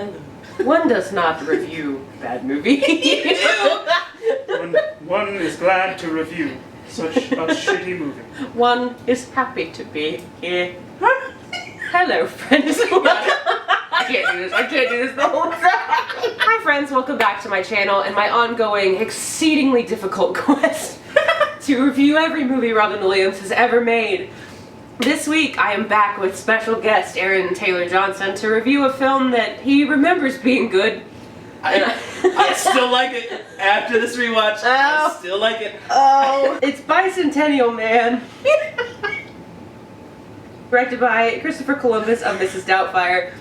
Hello. One does not review bad movies. One is glad to review such a shitty movie. One is happy to be here. Hello, friends. I can't do this the whole time. Hi, friends. Welcome back to my channel and my ongoing, exceedingly difficult quest to review every movie Robin Williams has ever made. This week, I am back with special guest Aaron Taylor Johnson to review a film that he remembers being good. I still like it after this rewatch. I still like it. Oh, it's Bicentennial Man. Directed by Christopher Columbus of Mrs. Doubtfire.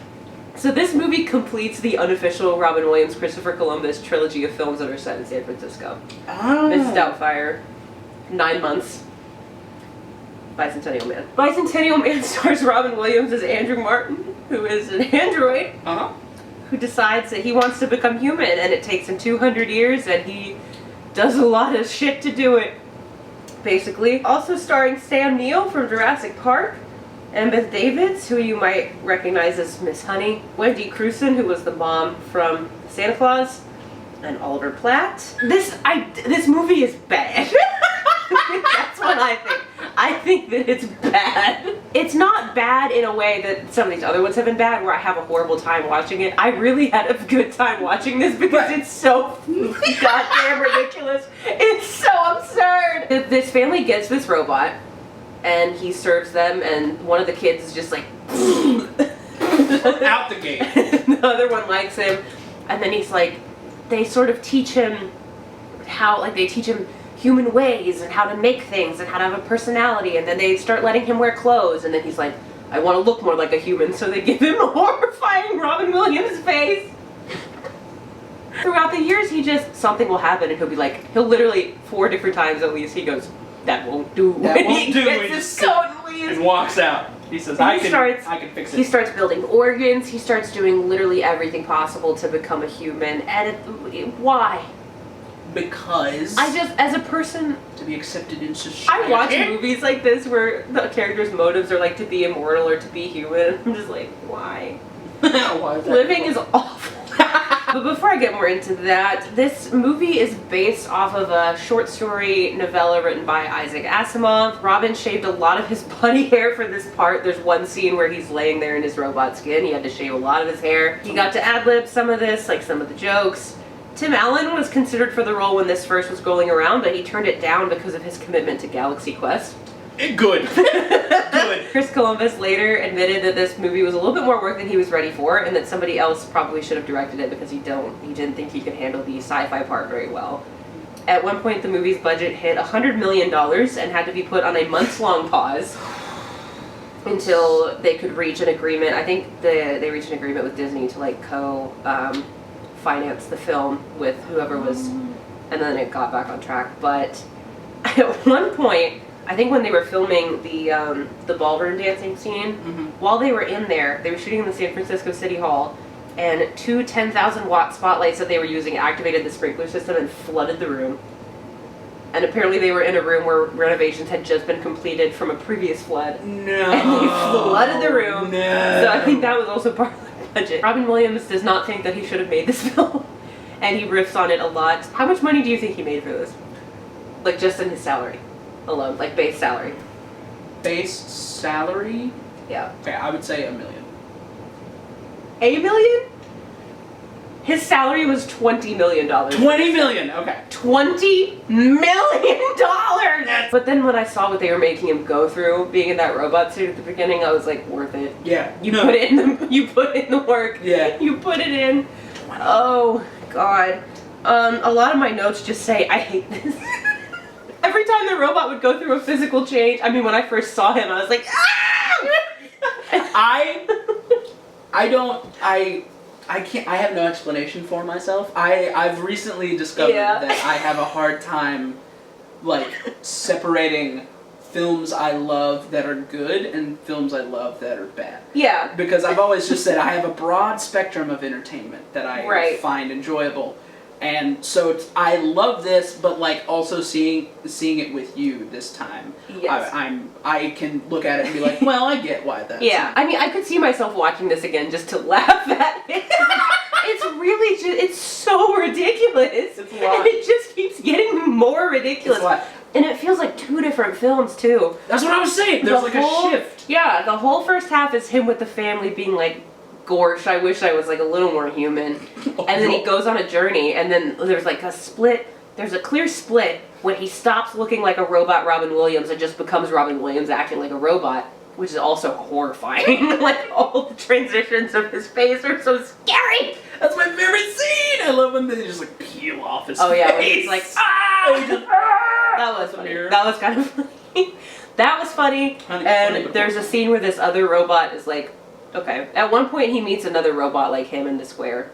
So this movie completes the unofficial Robin Williams Christopher Columbus trilogy of films that are set in San Francisco. Oh. Mrs. Doubtfire, 9 months. Bicentennial Man. Bicentennial Man stars Robin Williams as Andrew Martin, who is an android who decides that he wants to become human, and it takes him 200 years, and he does a lot of shit to do it, basically. Also starring Sam Neill from Jurassic Park, and Beth Davids, who you might recognize as Miss Honey, Wendy Crewson, who was the mom from Santa Claus, and Oliver Platt. This movie is bad. That's what I think. I think that it's bad. It's not bad in a way that some of these other ones have been bad, where I have a horrible time watching it. I really had a good time watching this because it's so goddamn ridiculous. It's so absurd. This family gets this robot, and he serves them, and one of the kids is just like out the gate. The other one likes him, and then he's like, they sort of teach him how, like, they teach him human ways and how to make things and how to have a personality, and then they start letting him wear clothes, and then he's like, I want to look more like a human, so they give him a horrifying Robin Williams face. Throughout the years, something will happen, and he'll literally 4 different times at least, he goes, that won't do. That won't do. He just totally and walks out. He says, I can fix it. He starts building organs, he starts doing literally everything possible to become a human, and why? Because as a person, to be accepted in society. I watch movies like this where the character's motives are like to be immortal or to be human. I'm just like, why? Why is that Living is awful. But before I get more into that, this movie is based off of a short story novella written by Isaac Asimov. Robin shaved a lot of his body hair for this part. There's one scene where he's laying there in his robot skin. He had to shave a lot of his hair. He got to ad-lib some of this, like some of the jokes. Tim Allen was considered for the role when this first was going around, but he turned it down because of his commitment to Galaxy Quest. Good. Good. Chris Columbus later admitted that this movie was a little bit more work than he was ready for, and that somebody else probably should have directed it because he didn't think he could handle the sci-fi part very well. At one point, the movie's budget hit $100 million and had to be put on a months-long pause until they could reach an agreement. I think they reached an agreement with Disney to finance the film with whoever was, and then it got back on track. But at one point, I think when they were filming the ballroom dancing scene, while they were in there, they were shooting in the San Francisco City Hall, and 2 10,000-watt spotlights that they were using activated the sprinkler system and flooded the room. And apparently they were in a room where renovations had just been completed from a previous flood. No. And they flooded the room. No. So I think that was also part of the budget. Robin Williams does not think that he should have made this film, and he riffs on it a lot. How much money do you think he made for this? Like, just in his salary alone, like base salary. Base salary? Yeah. Okay, I would say $1 million. $1 million? His salary was $20 million. $20 million, okay. $20 million! But then when I saw what they were making him go through, being in that robot suit at the beginning, I was like, worth it. Yeah. You put in the work. Yeah. You put it in. Oh, God. A lot of my notes just say, I hate this. Every time the robot would go through a physical change, I mean, when I first saw him, I was like, I have no explanation for myself. I've recently discovered that I have a hard time, separating films I love that are good and films I love that are bad. Yeah. Because I've always just said I have a broad spectrum of entertainment that I find enjoyable. And so I love this, but also seeing it with you this time, yes. I can look at it and be like, well, I get why that's. Yeah, I mean, I could see myself watching this again just to laugh at it. ridiculous. And it feels like 2 different films, too. That's what I was saying. There's like a shift. Yeah, the whole first half is him with the family being like, gosh, I wish I was like a little more human. And then he goes on a journey, and then there's like a split. There's a clear split when he stops looking like a robot Robin Williams and just becomes Robin Williams acting like a robot, which is also horrifying. Like, all the transitions of his face are so scary. That's my favorite scene. I love when they just like peel off his face. Oh yeah, when he's like, that was funny. That was kind of funny. That was funny. And there's a scene where this other robot is like, okay. At one point he meets another robot like him in the square.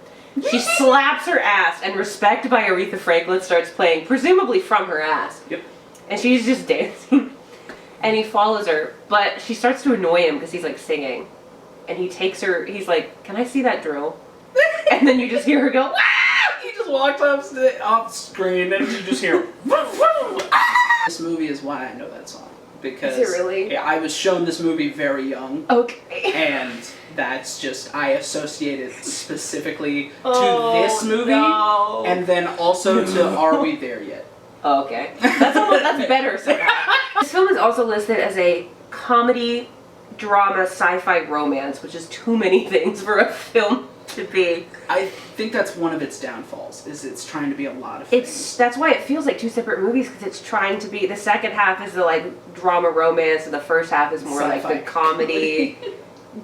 She slaps her ass, and Respect by Aretha Franklin starts playing, presumably from her ass. Yep. And she's just dancing. And he follows her, but she starts to annoy him because he's like singing. And he takes her, he's like, can I see that drill? And then you just hear her go, ah! He just walked off screen and you just hear, This movie is why I know that song. Because is it really? Yeah, I was shown this movie very young. Okay. And that's just, I associate it specifically to this movie. No. And then also to Are We There Yet? Oh, okay. That's better somehow. This film is also listed as a comedy, drama, sci-fi romance, which is too many things for a film to be. I think that's one of its downfalls, is it's trying to be a lot of things. That's why it feels like 2 separate movies, because it's trying to be, the second half is the like drama romance, and the first half is more Sci-fi. like the comedy.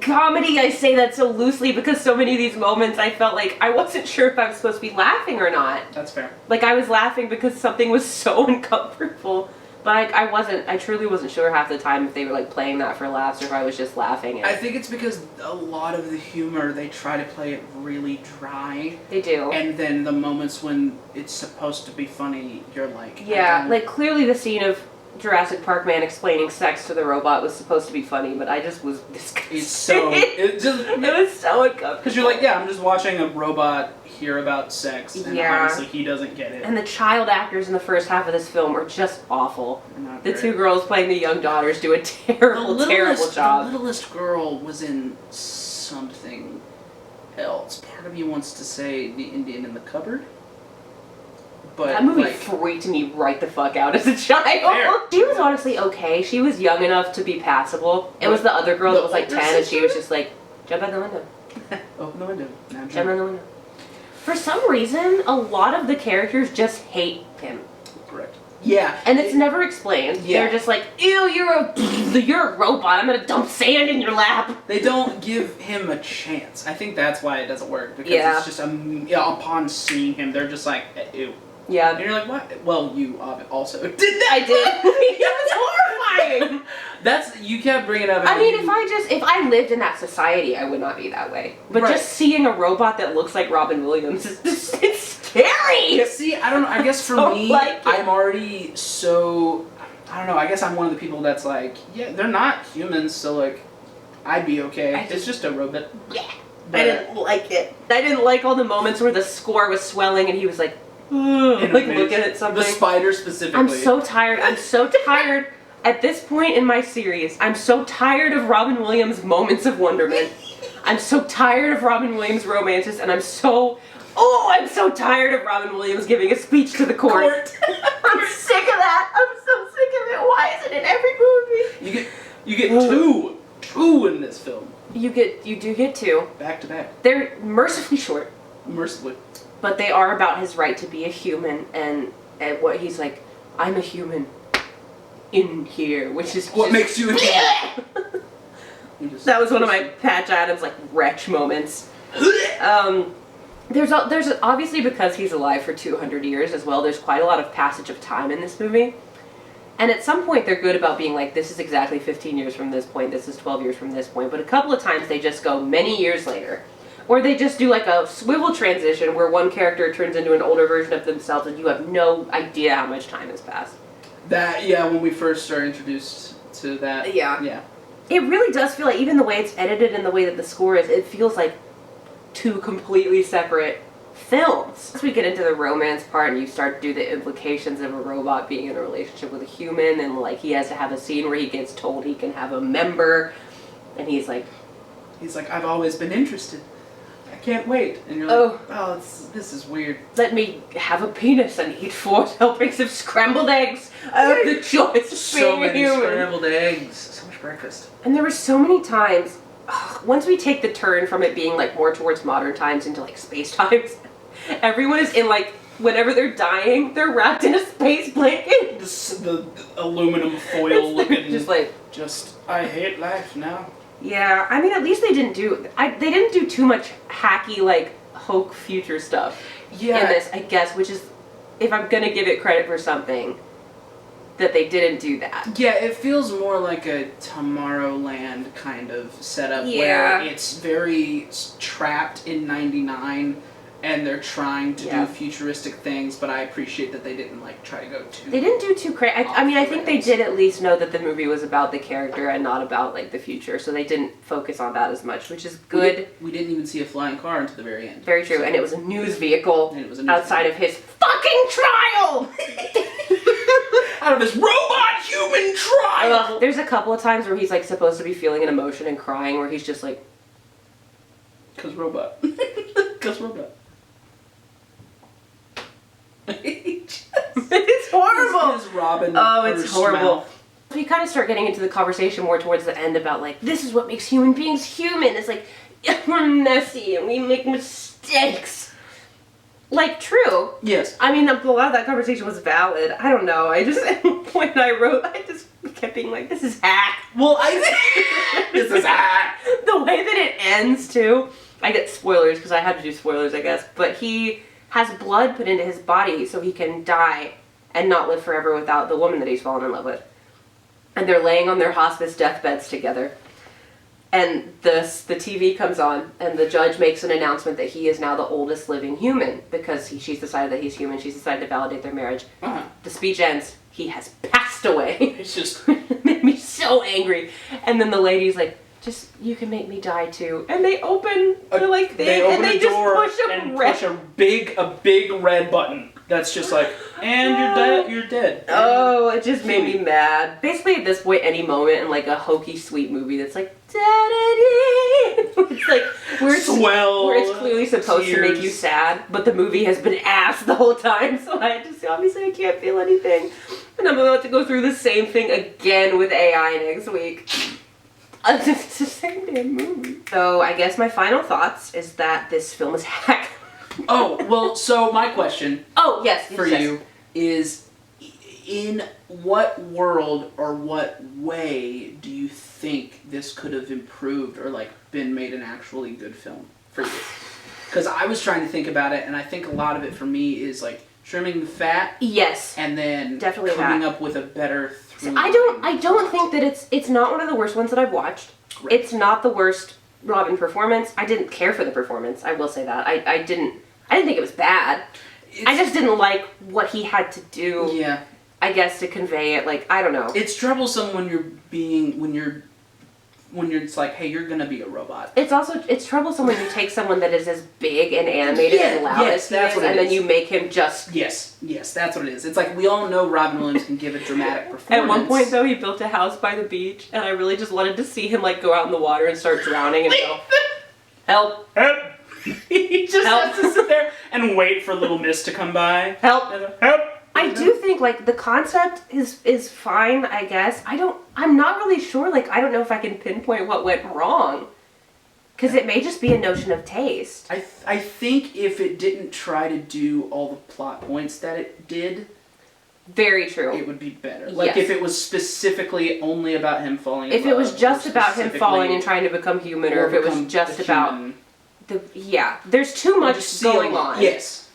Comedy, I say that so loosely because so many of these moments I felt like I wasn't sure if I was supposed to be laughing or not. That's fair. Like, I was laughing because something was so uncomfortable. But I truly wasn't sure half the time if they were like playing that for laughs or if I was just laughing at it. I think it's because a lot of the humor, they try to play it really dry. They do. And then the moments when it's supposed to be funny, you're like... Yeah, like clearly the scene of Jurassic Park Man explaining sex to the robot was supposed to be funny, but I just was disgusted. It's so... It was so uncomfortable. Because you're like, yeah, I'm just watching a robot hear about sex, and honestly, he doesn't get it. And the child actors in the first half of this film are just awful. Not the great. 2 girls playing the young daughters do a terrible job. The littlest girl was in something else. Part of me wants to say The Indian in the Cupboard. But that movie like, freaked me right the fuck out as a child. Fair. She was honestly okay. She was young enough to be passable. It was the other girl that was like 10 and she was just like, jump out the window. Open the window. Jump out the window. For some reason, a lot of the characters just hate him. Correct. Yeah. And it's never explained. Yeah. They're just like, ew, you're a robot. I'm gonna dump sand in your lap. They don't give him a chance. I think that's why it doesn't work. Because it's just, upon seeing him, they're just like, ew. Yeah. And you're like, what? Well, you also did that. I did. It was horrifying. You kept bringing up. I mean, if I lived in that society, I would not be that way. But just seeing a robot that looks like Robin Williams it's scary. See, I don't know. I guess for me, I'm already so. I don't know. I guess I'm one of the people that's like, yeah, they're not humans, so like, I'd be okay. It's just a robot. Yeah. But I didn't like it. I didn't like all the moments where the score was swelling and he was like, like looking at something. The spider specifically. I'm so tired. I'm so tired. At this point in my series, I'm so tired of Robin Williams' moments of wonderment. I'm so tired of Robin Williams' romances, and I'm so tired of Robin Williams giving a speech to the court. I'm sick of that. I'm so sick of it. Why is it in every movie? You get two in this film. You do get 2. Back to back. They're mercifully short. Mercifully. But they are about his right to be a human, and what he's like, I'm a human in here, which is what makes you a human. That was one of my Patch Adams like wretch moments. There's obviously, because he's alive for 200 years as well, there's quite a lot of passage of time in this movie. And at some point they're good about being like, this is exactly 15 years from this point, this is 12 years from this point, but a couple of times they just go many years later. Or they just do like a swivel transition where one character turns into an older version of themselves and you have no idea how much time has passed. When we first started introduced to that. Yeah. It really does feel like, even the way it's edited and the way that the score is, it feels like 2 completely separate films. Once we get into the romance part and you start to do the implications of a robot being in a relationship with a human, and like he has to have a scene where he gets told he can have a member, and he's like, I've always been interested. I can't wait. And you're like, oh this is weird. Let me have a penis and eat 4 helpings of scrambled eggs. I have the choice of So being a many human. scrambled eggs. So much breakfast. And there were so many times, once we take the turn from it being like more towards modern times into like space times, everyone is in like, whenever they're dying, they're wrapped in a space blanket. The aluminum foil looking. Just I hate life now. Yeah, I mean, at least they didn't do too much hacky, like, Hulk future stuff in this, I guess, which is, if I'm gonna give it credit for something, that they didn't do that. Yeah, it feels more like a Tomorrowland kind of setup where it's very trapped in 99 and they're trying to do futuristic things, but I appreciate that they didn't like try to go too. They didn't do too crazy. I mean, I think they did at least know that the movie was about the character and not about like the future, so they didn't focus on that as much, which is good. We didn't even see a flying car until the very end. Very true, and it was a news vehicle outside of his fucking trial. Out of his robot human trial. There's a couple of times where he's like supposed to be feeling an emotion and crying, where he's just like, "Cause robot, cause robot." It's horrible. His Robin. Oh, it's horrible. Mouth. We kind of start getting into the conversation more towards the end about like, this is what makes human beings human. It's like, we're messy and we make mistakes. Like, true. Yes. I mean, a lot of that conversation was valid. I don't know. I just, at one point I wrote, I just kept being like, this is hack. Well, this is hack. The way that it ends, too. I get spoilers because I had to do spoilers, I guess. But he has blood put into his body so he can die and not live forever without the woman that he's fallen in love with. And they're laying on their hospice deathbeds together. And the TV comes on, and the judge makes an announcement that he is now the oldest living human because she's decided that he's human. She's decided to validate their marriage. The speech ends. He has passed away. It's just it made me so angry. And then the lady's like, "Just you can make me die too." And they open the like thing, and they just push a big red button. That's just like, and you're dead. You're dead. Oh, it just made me mad. Basically, at this point, any moment in like a hokey, sweet movie that's like, da-da-dee, it's like where it's clearly supposed to make you sad, but the movie has been ass the whole time. So I just obviously I can't feel anything, and I'm about to go through the same thing again with AI next week. It's the same damn movie. So I guess my final thoughts is that this film is hack. Oh, well, so my question for you is, in what world or what way do you think this could have improved or like been made an actually good film for you? Because I was trying to think about it, and I think a lot of it for me is like trimming the fat. Yes. And then definitely coming up with a better through. I don't think that it's not one of the worst ones that I've watched. Right. It's not the worst Robin performance. I didn't care for the performance. I will say that. I didn't think it was bad. I just didn't like what he had to do. Yeah. I guess to convey it. Like, I don't know. It's troublesome when you're it's like, hey, you're gonna be a robot. It's troublesome when you take someone that is as big and animated and loud as he is, and then you make him just... Yes, that's what it is. It's like, we all know Robin Williams can give a dramatic performance. At one point, though, he built a house by the beach, and I really just wanted to see him, like, go out in the water and start drowning and go, "Help! Help!" He just has to sit there and wait for Little Miss to come by. Help! Help! I do think, like, the concept is fine, I guess. I'm not really sure, like, I don't know if I can pinpoint what went wrong. Because it may just be a notion of taste. I think if it didn't try to do all the plot points that it did... Very true. It would be better. Like, if it was specifically only about him falling in love. If it was just about him falling and trying to become human, or if it was just about... there's too much going on. Yes.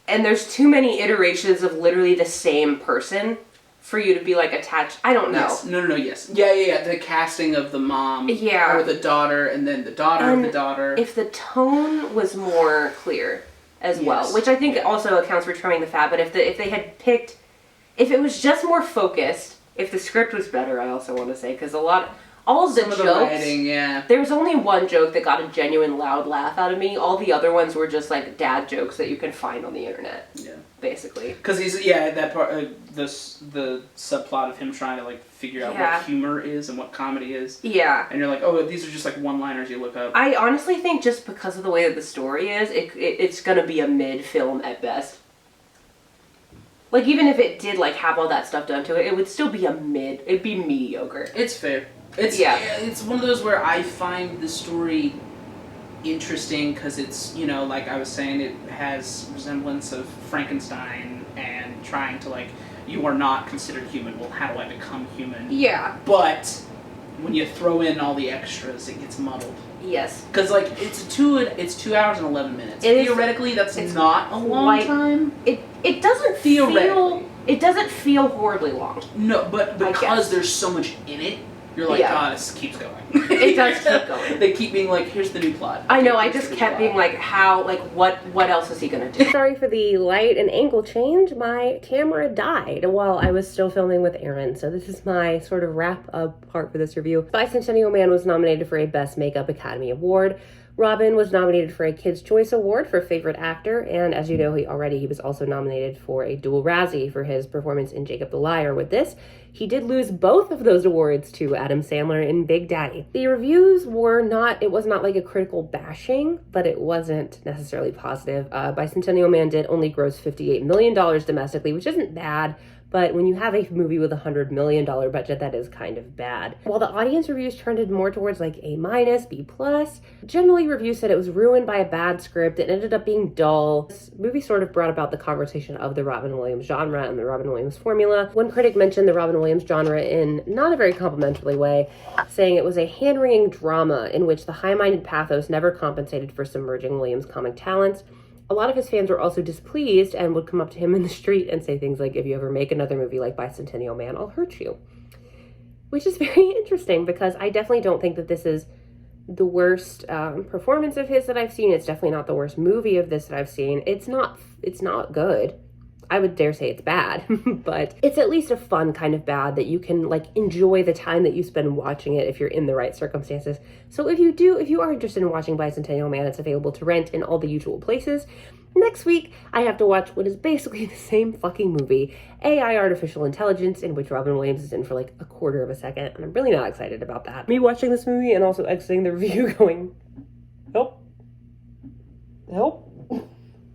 And there's too many iterations of literally the same person for you to be, like, attached. I don't know. Yes. No, yes. Yeah. The casting of the mom. Yeah. Or the daughter, and then the daughter of the daughter. If the tone was more clear as well, which I think also accounts for trimming the fat, but if they had picked... If it was just more focused, if the script was better, I also want to say, because a lot all of the Some of jokes. the writing, yeah. There was only one joke that got a genuine loud laugh out of me. All the other ones were just like dad jokes that you can find on the internet. Yeah. Basically. Because that part, the subplot of him trying to like figure out what humor is and what comedy is. Yeah. And you're like, oh, these are just like one-liners you look up. I honestly think just because of the way that the story is, it's gonna be a mid-film at best. Like, even if it did like have all that stuff done to it, it would still be it'd be mediocre. It's fair. It's one of those where I find the story interesting because it's, you know, like I was saying, it has resemblance of Frankenstein and trying to like, you are not considered human. Well, how do I become human? Yeah. But when you throw in all the extras, it gets muddled. Yes. Because like it's 2 hours and 11 minutes. Theoretically, that's not a long time. It doesn't feel horribly long. No, but because there's so much in it, you're like, God, this keeps going. It does keep going. They keep being like, here's the new plot. I know, I just kept being like, what else is he gonna do? Sorry for the light and angle change. My camera died while I was still filming with Aaron, so this is my sort of wrap-up part for this review. Bicentennial Man was nominated for a Best Makeup Academy Award. Robin was nominated for a Kids' Choice Award for Favorite Actor, and as you know, he was also nominated for a dual Razzie for his performance in Jacob the Liar. With this, he did lose both of those awards to Adam Sandler in Big Daddy. The reviews it was not like a critical bashing, but it wasn't necessarily positive. Bicentennial Man did only gross $58 million domestically, which isn't bad, but when you have a movie with $100 million budget, that is kind of bad. While the audience reviews trended more towards like A-, B+, generally reviews said it was ruined by a bad script. It ended up being dull. This movie sort of brought about the conversation of the Robin Williams genre and the Robin Williams formula. One critic mentioned the Robin Williams genre in not a very complimentary way, saying it was a hand-wringing drama in which the high-minded pathos never compensated for submerging Williams' comic talents. A lot of his fans were also displeased and would come up to him in the street and say things like, if you ever make another movie like Bicentennial Man, I'll hurt you. Which is very interesting because I definitely don't think that this is the worst performance of his that I've seen. It's definitely not the worst movie of this that I've seen. It's not good. I would dare say it's bad, but it's at least a fun kind of bad that you can like enjoy the time that you spend watching it if you're in the right circumstances. So if you are interested in watching Bicentennial Man, it's available to rent in all the usual places. Next week, I have to watch what is basically the same fucking movie, AI Artificial Intelligence, in which Robin Williams is in for like a quarter of a second, and I'm really not excited about that. Me watching this movie and also exiting the review going, help.